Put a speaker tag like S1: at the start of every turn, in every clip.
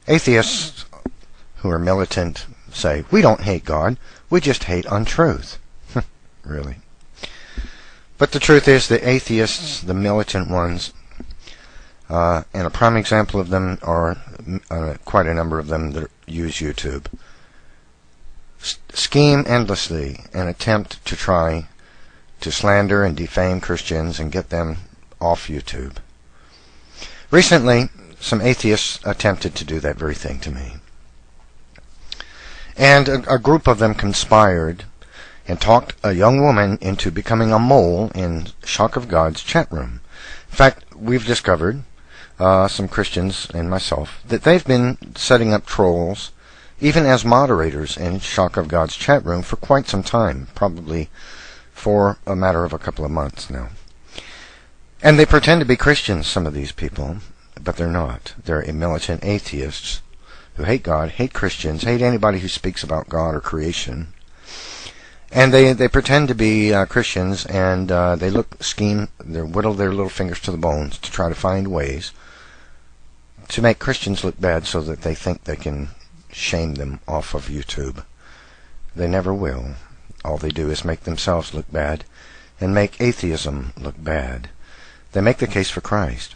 S1: Atheists who are militant say, we don't hate God, we just hate untruth. Really? But the truth is that atheists, the militant ones, and a prime example of them are quite a number of them that use YouTube, scheme endlessly and attempt to try to slander and defame Christians and get them off YouTube. Recently, some atheists attempted to do that very thing to me. And a group of them conspired and talked a young woman into becoming a mole in Shock of God's chat room. In fact, we've discovered, some Christians and myself, that they've been setting up trolls, even as moderators in Shock of God's chat room for quite some time, probably for a matter of a couple of months now. And they pretend to be Christians, some of these people, but they're not. They're militant atheists who hate God, hate Christians, hate anybody who speaks about God or creation. And they pretend to be Christians, and they whittle their little fingers to the bones to try to find ways to make Christians look bad so that they think they can shame them off of YouTube. They never will. All they do is make themselves look bad and make atheism look bad. They make the case for Christ.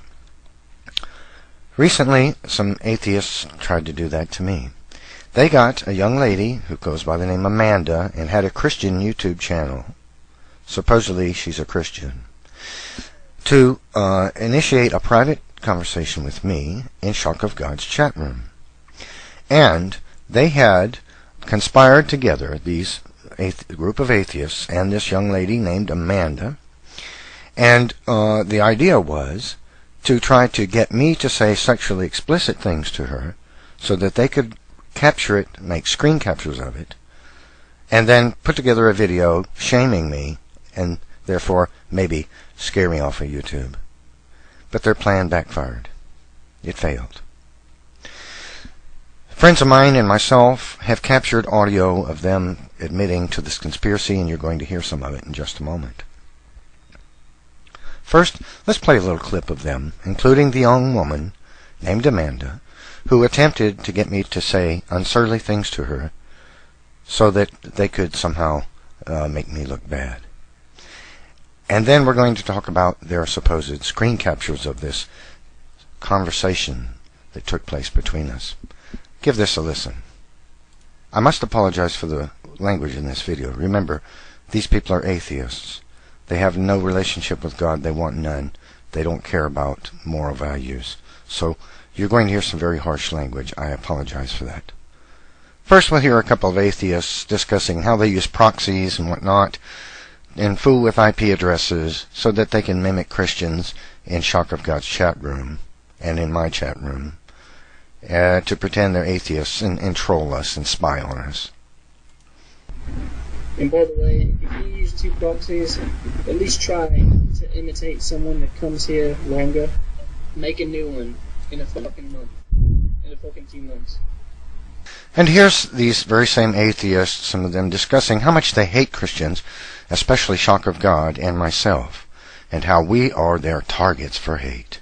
S1: Recently, some atheists tried to do that to me. They got a young lady who goes by the name Amanda and had a Christian YouTube channel. Supposedly she's a Christian. To initiate a private conversation with me in Shock of God's chat room. And they had conspired together, these group of atheists and this young lady named Amanda. And the idea was to try to get me to say sexually explicit things to her so that they could capture it, make screen captures of it, and then put together a video shaming me and therefore maybe scare me off of YouTube. But their plan backfired. It failed. Friends of mine and myself have captured audio of them admitting to this conspiracy, and you're going to hear some of it in just a moment. First, let's play a little clip of them, including the young woman named Amanda, who attempted to get me to say unsurly things to her so that they could somehow make me look bad. And then we're going to talk about their supposed screen captures of this conversation that took place between us. Give this a listen. I must apologize for the language in this video. Remember, these people are atheists. They have no relationship with God. They want none. They don't care about moral values. So you're going to hear some very harsh language. I apologize for that. First, we'll hear a couple of atheists discussing how they use proxies and whatnot and fool with IP addresses so that they can mimic Christians in Shock of God's chat room and in my chat room to pretend they're atheists and troll us and spy on us.
S2: And by the way, if you use two proxies, at least try to imitate someone that comes here longer. Make a new one in a fucking month. In a fucking 2 months.
S1: And here's these very same atheists, some of them discussing how much they hate Christians, especially Shock of God and myself, and how we are their targets for hate.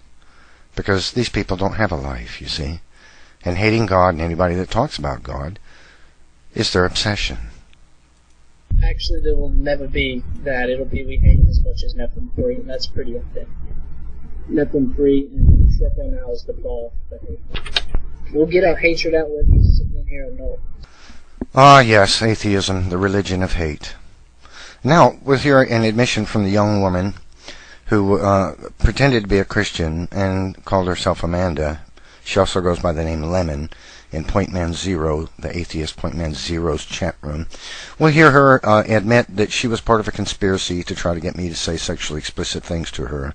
S1: Because these people don't have a life, you see. And hating God and anybody that talks about God is their obsession.
S2: Actually, there will never be that. It'll be we hate as much as nothing free, and that's pretty up there. Nothing free, and Shrek now is the ball for hate. We'll get our hatred out whether you're sitting in here or not.
S1: Ah, yes, atheism, the religion of hate. Now, we'll hear an admission from the young woman who pretended to be a Christian and called herself Amanda. She also goes by the name Lemon in Pointman Zero, the atheist Pointman Zero's chat room. We'll hear her admit that she was part of a conspiracy to try to get me to say sexually explicit things to her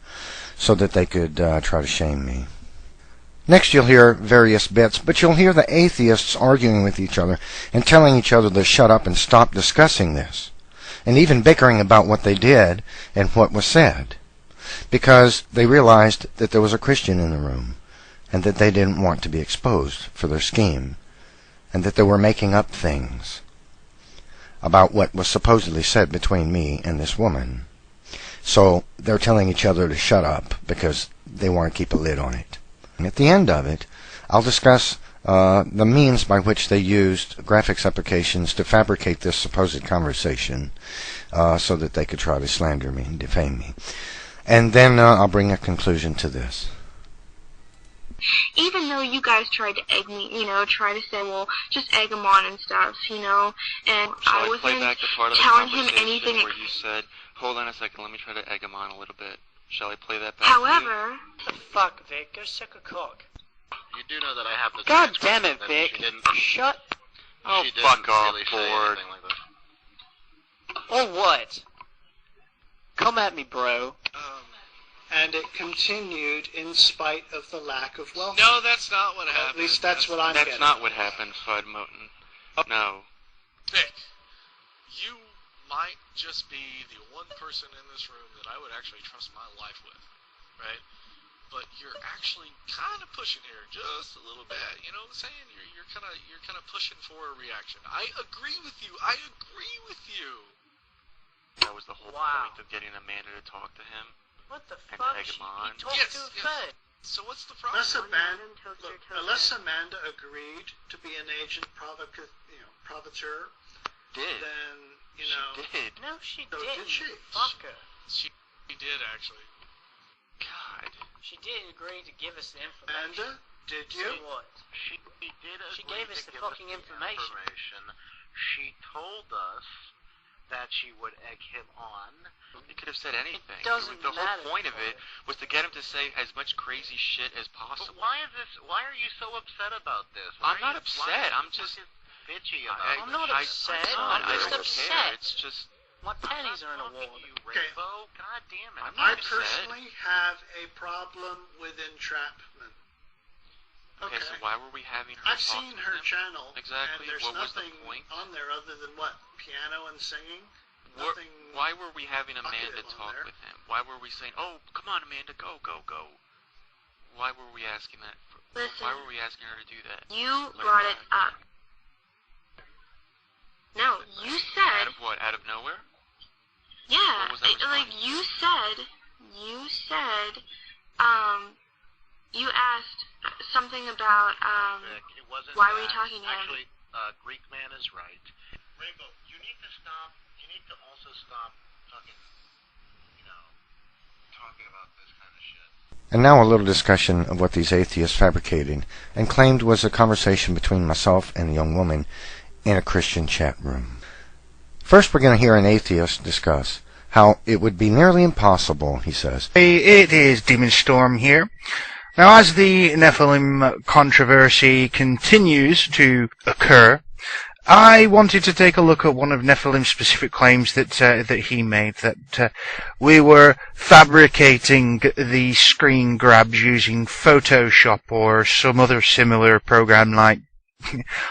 S1: so that they could try to shame me. Next you'll hear various bits, but you'll hear the atheists arguing with each other and telling each other to shut up and stop discussing this, and even bickering about what they did and what was said, because they realized that there was a Christian in the room, and that they didn't want to be exposed for their scheme, and that they were making up things about what was supposedly said between me and this woman. So they're telling each other to shut up because they want to keep a lid on it. And at the end of it, I'll discuss the means by which they used graphics applications to fabricate this supposed conversation so that they could try to slander me and defame me. And then I'll bring a conclusion to this.
S3: Even though you guys tried to egg me, try to say, well, just egg him on and stuff, and I wasn't telling him anything.
S4: Where you said, hold on a second, let me try to egg him on a little bit. Shall I play that back?
S3: However,
S2: the fuck, Vic, go suck a cock.
S5: You do know that I have the
S2: God damn it, Vic. Shut.
S4: Oh, fuck off, Ford.
S2: Or what? Come at me, bro.
S6: And it continued in spite of the lack of welfare.
S5: No, that's not what happened.
S6: At least that's what I'm getting.
S4: That's not what happened, Fudd Moten. No.
S5: Vic, you might just be the one person in this room that I would actually trust my life with, right? But you're actually kind of pushing here just a little bit. You know what I'm saying? You're kind of pushing for a reaction. I agree with you.
S4: That was the whole point of getting Amanda to talk to him.
S2: What the
S4: And
S2: fuck?
S4: egg him on.
S2: He talked to a fed.
S5: So what's the problem?
S6: Unless Amanda agreed to be an agent provocateur, then,
S4: She did.
S2: No, she
S6: No,
S2: didn't.
S6: did she?
S2: Fuck her.
S5: She did, actually.
S4: God.
S2: She did agree to give us the information.
S6: Amanda, did
S2: So
S6: you?
S2: what?
S5: She did
S2: She gave us the fucking information.
S5: She told us that she would egg him on.
S4: He could have said anything.
S2: It doesn't
S4: The
S2: matter.
S4: whole point of it was to get him to say as much crazy shit as possible.
S5: But why are you so upset about this?
S4: I'm not upset. I'm just
S5: bitchy about
S2: I'm not upset.
S4: I
S2: I'm just
S4: don't
S2: upset.
S4: care. It's just...
S2: My panties are in a wall.
S6: Okay.
S5: God damn it.
S4: I'm
S6: I
S4: not upset.
S6: personally have a problem with entrapment.
S4: Okay, so why were we having her
S6: I've
S4: talk
S6: seen
S4: to
S6: her
S4: him?
S6: channel,
S4: Exactly.
S6: and there's
S4: What was the
S6: nothing
S4: point?
S6: on there other than what? Piano and singing?
S4: Why
S6: Nothing.
S4: were we having Amanda
S6: talkative on
S4: talk
S6: there.
S4: with him? Why were we saying, oh, come on, Amanda, go, go, go? Why were we asking that?
S3: Listen.
S4: Why were we asking her to do that?
S3: you brought it up. No, you
S4: Out
S3: said,
S4: of what? Out of nowhere?
S3: yeah,
S4: What was that
S3: like
S4: response?
S3: you said, you asked something about,
S5: It wasn't
S3: why were you
S5: that.
S3: talking to him?
S5: Actually, Greek man is right. Rainbow, you need to stop. You need to also stop talking about this kind of shit.
S1: And now a little discussion of what these atheists fabricated and claimed was a conversation between myself and the young woman in a Christian chat room. First, we're going to hear an atheist discuss how it would be nearly impossible, he says.
S7: It is Demon Storm here. Now, as the Nephilim controversy continues to occur, I wanted to take a look at one of Nephilim's specific claims that he made, that we were fabricating the screen grabs using Photoshop or some other similar program like,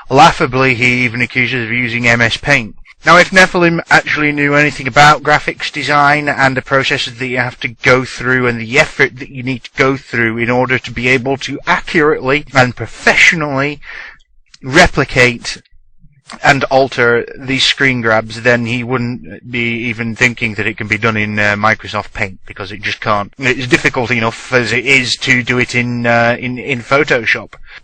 S7: laughably, he even accused us of using MS Paint. Now, if Nephilim actually knew anything about graphics design and the processes that you have to go through and the effort that you need to go through in order to be able to accurately and professionally replicate and alter these screen grabs, then he wouldn't be even thinking that it can be done in Microsoft Paint, because it just can't. It's difficult enough as it is to do it in Photoshop.